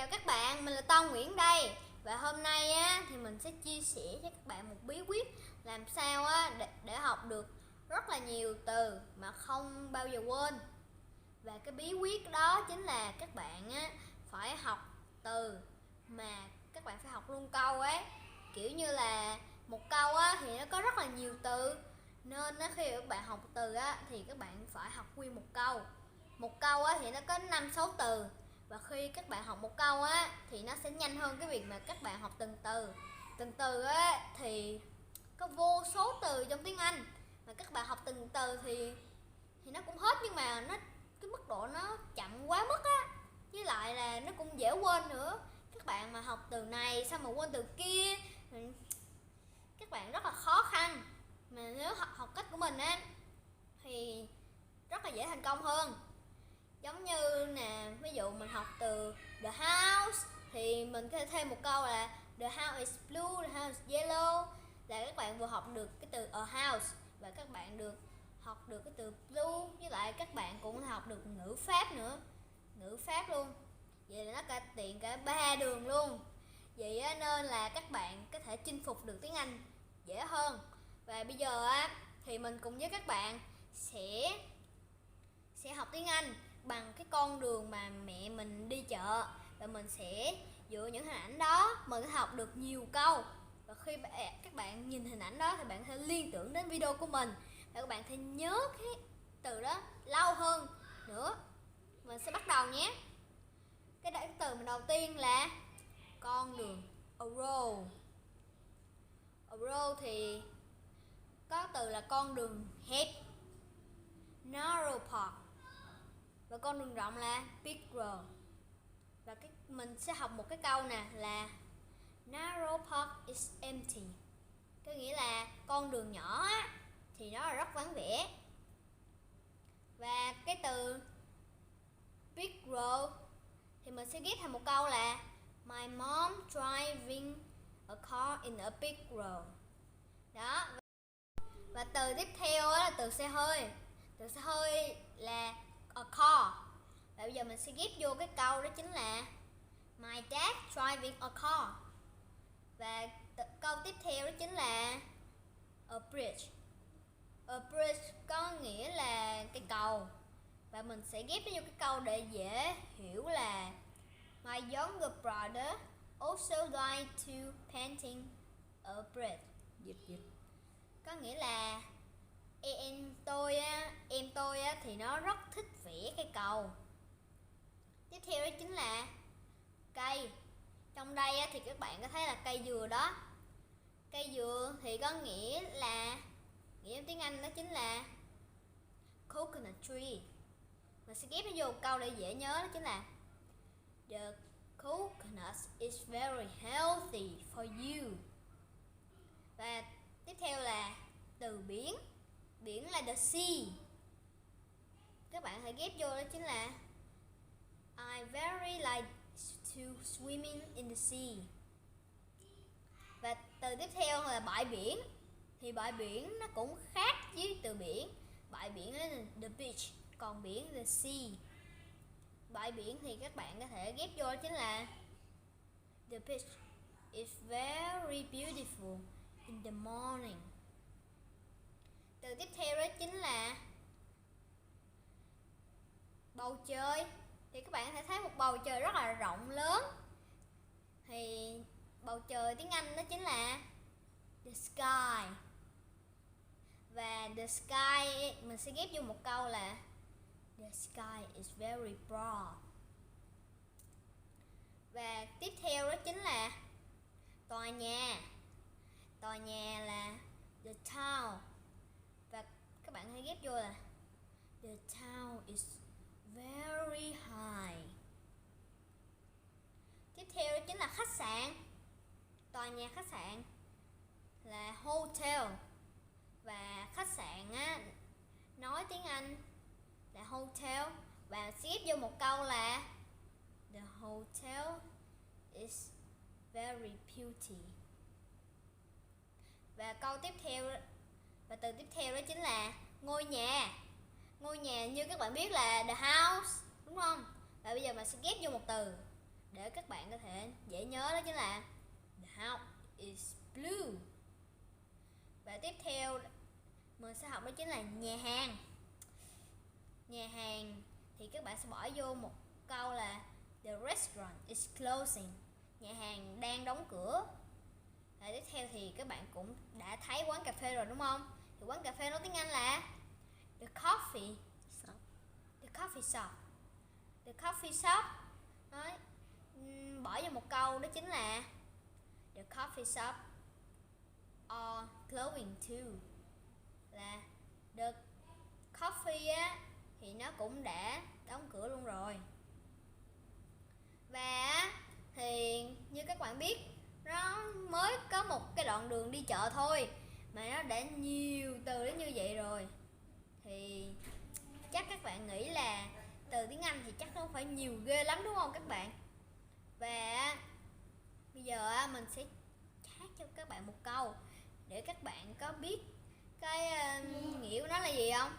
Chào các bạn, mình là Tôn Nguyễn đây. Và hôm nay á, thì mình sẽ chia sẻ cho các bạn một bí quyết làm sao á, để học được rất là nhiều từ mà không bao giờ quên. Và cái bí quyết đó chính là các bạn á, phải học từ mà các bạn phải học luôn câu ấy. Kiểu như là một câu á, thì nó có rất là nhiều từ, nên á, khi các bạn học từ á, thì các bạn phải học nguyên một câu. Một câu á, thì nó có 5-6 từ. Và khi các bạn học một câu á, thì nó sẽ nhanh hơn cái việc mà các bạn học từng từ. Từng từ á, thì có vô số từ trong tiếng Anh, mà các bạn học từng từ thì nó cũng hết, nhưng mà cái mức độ nó chậm quá mức á, với lại là nó cũng dễ quên nữa. Các bạn mà học từ này sao mà quên từ kia, các bạn rất là khó khăn. Mà nếu học cách của mình á thì rất là dễ thành công hơn. Giống như nè, ví dụ mình học từ the house thì mình có thể thêm một câu là the house is blue, the house is yellow, là các bạn vừa học được cái từ a house và các bạn học được cái từ blue, với lại các bạn cũng học được ngữ pháp nữa, ngữ pháp luôn. Vậy là nó tiện cả 3 đường luôn. Vậy nên là các bạn có thể chinh phục được tiếng Anh dễ hơn. Và bây giờ á thì mình cùng với các bạn sẽ học tiếng Anh bằng cái con đường mà mẹ mình đi chợ, và mình sẽ dựa những hình ảnh đó mình sẽ học được nhiều câu. Và khi các bạn nhìn hình ảnh đó thì bạn sẽ liên tưởng đến video của mình, và các bạn sẽ nhớ cái từ đó lâu hơn nữa. Mình sẽ bắt đầu nhé. Cái từ mình đầu tiên là con đường, a road. A road thì có từ là con đường hẹp, narrow path, và con đường rộng là big road. Và mình sẽ học một cái câu nè là narrow path is empty, có nghĩa là con đường nhỏ á, thì nó là rất vắng vẻ. Và cái từ big road thì mình sẽ ghép thành một câu là my mom driving a car in a big road. Đó. Và từ tiếp theo là từ xe hơi. Từ xe hơi là a car. Và bây giờ mình sẽ ghép vô cái câu đó chính là my dad driving a car. Và câu tiếp theo đó chính là a bridge. A bridge có nghĩa là cây cầu. Và mình sẽ ghép nó vô cái câu để dễ hiểu là my younger brother also like to painting a bridge. Dịch. Có nghĩa là em tôi á thì nó rất thích vẽ cây cầu. Tiếp theo đó chính là cây. Trong đây á, thì các bạn có thấy là cây dừa đó. Cây dừa thì có nghĩa tiếng Anh đó chính là coconut tree. Mình sẽ ghép nó vô câu để dễ nhớ, đó chính là the coconut is very healthy for you. Và tiếp theo là từ biển. Biển là the sea. Các bạn hãy ghép vô đó chính là I very like to swimming in the sea. Và từ tiếp theo là bãi biển. Thì bãi biển nó cũng khác với từ biển. Bãi biển là the beach, còn biển là the sea. Bãi biển thì các bạn có thể ghép vô đó chính là the beach is very beautiful in the morning. Từ tiếp theo đó chính là bầu trời. Thì các bạn có thể thấy một bầu trời rất là rộng lớn. Thì bầu trời tiếng Anh đó chính là the sky. Và the sky mình sẽ ghép vô một câu là the sky is very broad. Và tiếp theo đó chính là tòa nhà. Tòa nhà là the town. Và các bạn hãy ghép vô là the town is very high. Tiếp theo đó chính là khách sạn. Tòa nhà khách sạn là hotel. Và khách sạn á, nói tiếng Anh là hotel. Và xếp vô một câu là the hotel is very pretty. Và từ tiếp theo đó chính là ngôi nhà. Ngôi nhà như các bạn biết là the house, đúng không? Và bây giờ mình sẽ ghép vô một từ để các bạn có thể dễ nhớ đó chính là the house is blue. Và tiếp theo mình sẽ học đó chính là nhà hàng. Nhà hàng thì các bạn sẽ bỏ vô một câu là the restaurant is closing. Nhà hàng đang đóng cửa. Và tiếp theo thì các bạn cũng đã thấy quán cà phê rồi đúng không? Thì quán cà phê nói tiếng Anh là the coffee shop. The coffee shop. The coffee shop. Nói, bỏ vô một câu đó chính là the coffee shop are closing too. Là the coffee á thì nó cũng đã đóng cửa luôn rồi. Và thì như các bạn biết, nó mới có một cái đoạn đường đi chợ thôi mà nó đã nhiều từ đến như vậy rồi. Thì chắc các bạn nghĩ là từ tiếng Anh thì chắc nó phải nhiều ghê lắm đúng không các bạn? Và bây giờ mình sẽ hát cho các bạn một câu để các bạn có biết cái nghĩa của nó là gì không?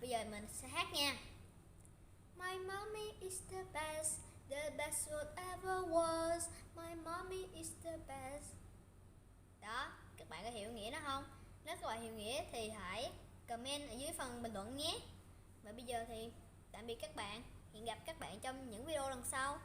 Bây giờ mình sẽ hát nha. My mommy is the best whatever was. My mommy is the best. Đó, các bạn có hiểu nghĩa nó không? Nếu các bạn hiểu nghĩa thì hãy comment ở dưới phần bình luận nhé. Và bây giờ thì tạm biệt các bạn. Hẹn gặp các bạn trong những video lần sau.